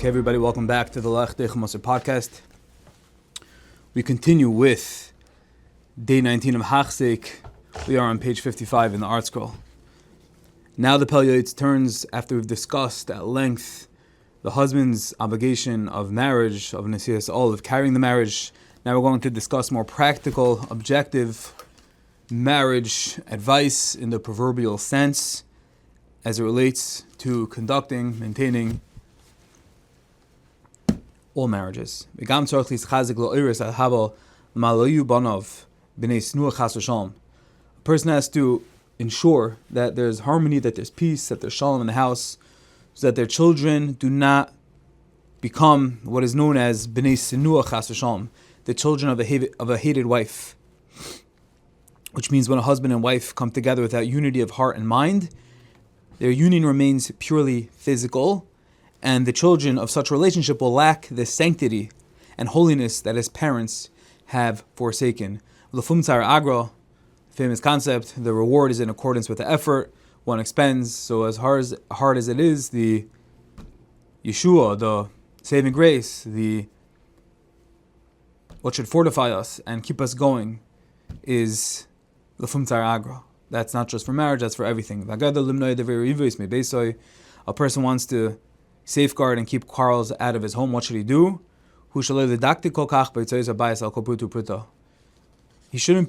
Okay, everybody, welcome back to the Lech Dech Moser podcast. We continue with day 19 of Hachzik. We are on page 55 in the art scroll. Now the Pele Yoeitz turns, after we've discussed at length the husband's obligation of marriage, of Nesias Ol, of carrying the marriage. Now we're going to discuss more practical, objective marriage advice in the proverbial sense as it relates to conducting, maintaining all marriages. A person has to ensure that there's harmony, that there's peace, that there's shalom in the house, so that their children do not become what is known as b'nei sinua chas v'shalom, the children of a hated wife. Which means when a husband and wife come together without unity of heart and mind, their union remains purely physical, and the children of such a relationship will lack the sanctity and holiness that as parents have forsaken. L'fum tzar agra, famous concept, the reward is in accordance with the effort one expends. So as hard as it is, the Yeshua, the saving grace, what should fortify us and keep us going is l'fum tzar agra. That's not just for marriage, that's for everything. A person wants to safeguard and keep quarrels out of his home. What should he do? He shouldn't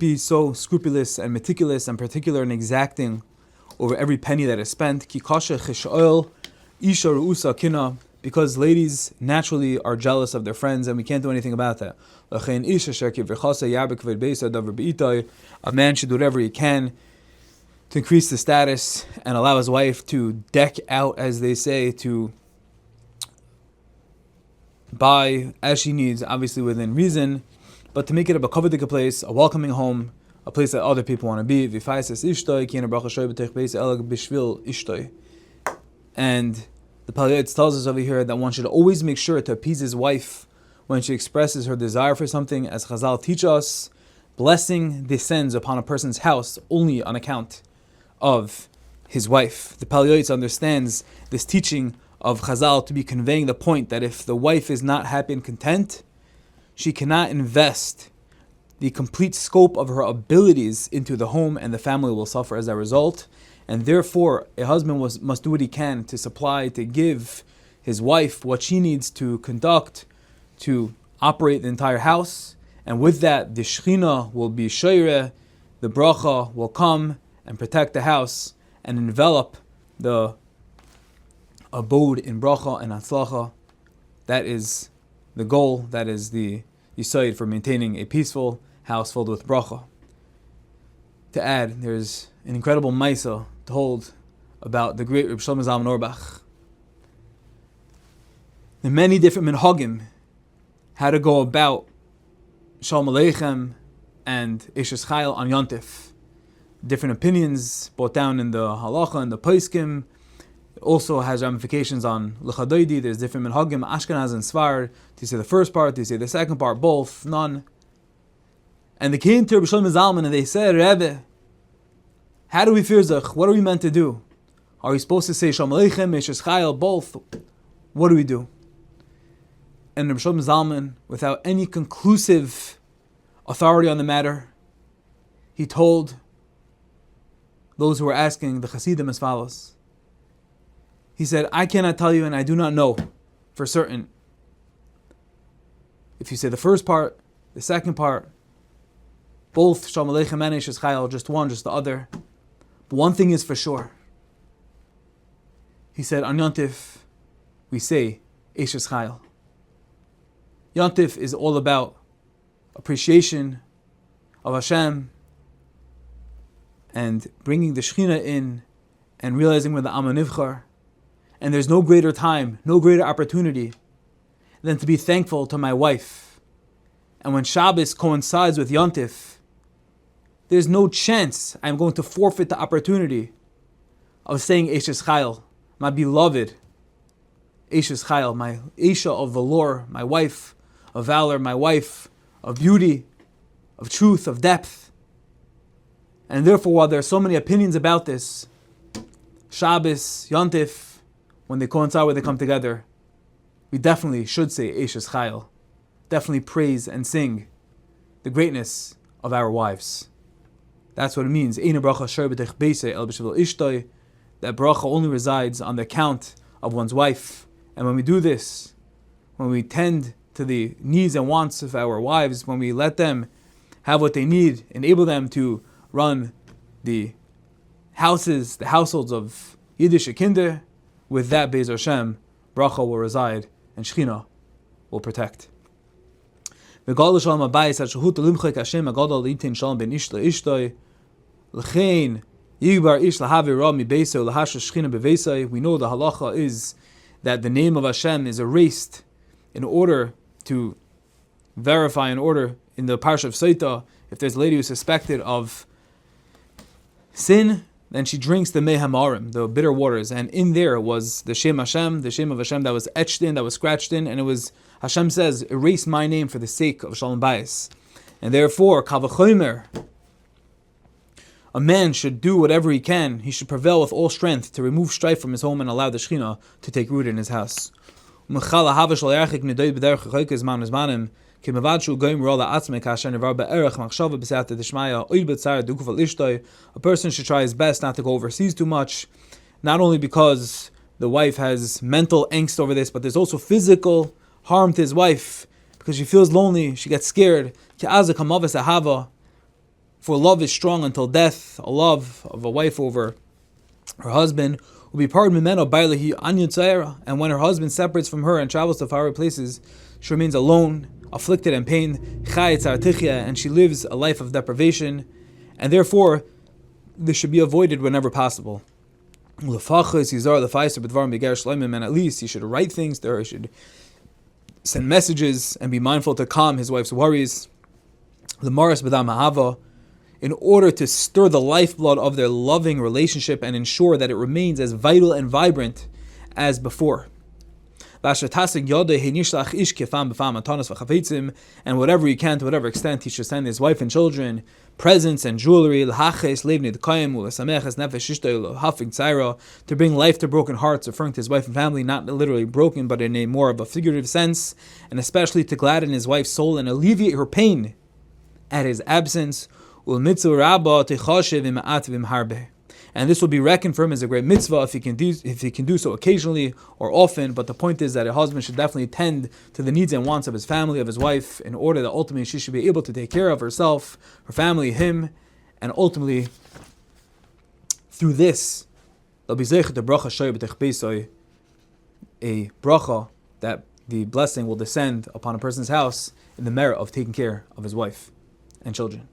be so scrupulous and meticulous and particular and exacting over every penny that is spent. Because ladies naturally are jealous of their friends, and we can't do anything about that. A man should do whatever he can to increase the status and allow his wife to deck out, as they say, to buy as she needs, obviously within reason, but to make it a coveted place, a welcoming home, a place that other people want to be. And the Pele Yoeitz tells us over here that one should always make sure to appease his wife when she expresses her desire for something. As Chazal teach us, blessing descends upon a person's house only on account of his wife. The Pele Yoeitz understands this teaching of Chazal to be conveying the point that if the wife is not happy and content, she cannot invest the complete scope of her abilities into the home, and the family will suffer as a result. And therefore, a husband must do what he can to supply, to give his wife what she needs to conduct, to operate the entire house. And with that, the Shechina will be shoyreh, the bracha will come and protect the house and envelop the abode in bracha and atzlacha. That is the goal, that is the yesod for maintaining a peaceful house filled with bracha. To add, there's an incredible maisa told about the great Reb Shlomo Zalman Auerbach. The many different minhagim, how to go about Shalom Aleichem and Eshes Chayil on Yontif. Different opinions brought down in the halacha and the poskim. It also has ramifications on L'chadoidi. There's different minhagim, Ashkenaz and Sfard. Do you say the first part? Do you say the second part? Both? None? And they came to Reb Shlomo Zalman and they said, Rebbe, how do we fear Zach? What are we meant to do? Are we supposed to say Shalom Aleichem, Eshes Chayil, both? What do we do? And Reb Shlomo Zalman, without any conclusive authority on the matter, he told those who were asking the Hasidim as follows. He said, I cannot tell you and I do not know for certain if you say the first part, the second part, both Shalom Aleichem and Eshes Chayil, just one, just the other. But one thing is for sure. He said, on Yontif, we say Eshes Chayil. Yontif is all about appreciation of Hashem and bringing the Shechina in and realizing we're the Am HaNivchar. And there's no greater time, no greater opportunity than to be thankful to my wife. And when Shabbos coincides with Yontif, there's no chance I'm going to forfeit the opportunity of saying Eshes Chayil, my beloved Eshes Chayil, my Esha of valor, my wife of valor, my wife of beauty, of truth, of depth. And therefore, while there are so many opinions about this, Shabbos, Yontif, when they coincide, when they come together, we definitely should say Eishes Chayil. Definitely praise and sing the greatness of our wives. That's what it means. That bracha only resides on the account of one's wife. And when we do this, when we tend to the needs and wants of our wives, when we let them have what they need, enable them to run the houses, the households of Yiddish Kinder, with that Be'ez Hashem, bracha will reside and Shechina will protect. We know the halacha is that the name of Hashem is erased in order to verify, in order in the parsha of Saita, if there's a lady who's suspected of sin, then she drinks the mei hamarim, the bitter waters, and in there was the Shem Hashem, the Shem of Hashem that was etched in, that was scratched in, and it was, Hashem says, erase my name for the sake of Shalom Bayis. And therefore, Kavachomer, a man should do whatever he can, he should prevail with all strength to remove strife from his home and allow the Shechina to take root in his house. A person should try his best not to go overseas too much, not only because the wife has mental angst over this, but there's also physical harm to his wife, because she feels lonely, she gets scared. For love is strong until death, a love of a wife over her husband will be part of and when her husband separates from her and travels to faraway places, she remains alone, afflicted and pained, and she lives a life of deprivation, and therefore this should be avoided whenever possible. And at least he should write things to her, he should send messages and be mindful to calm his wife's worries, in order to stir the lifeblood of their loving relationship and ensure that it remains as vital and vibrant as before. And whatever he can, to whatever extent, he should send his wife and children presents and jewelry to bring life to broken hearts, referring to his wife and family, not literally broken, but in a more of a figurative sense, and especially to gladden his wife's soul and alleviate her pain at his absence. And this will be reckoned for him as a great mitzvah if he can do so occasionally or often. But the point is that a husband should definitely tend to the needs and wants of his family, of his wife, in order that ultimately she should be able to take care of herself, her family, him, and ultimately through this they'll be zeichet the bracha shoy b'tech beisoy, a bracha that the blessing will descend upon a person's house in the merit of taking care of his wife and children.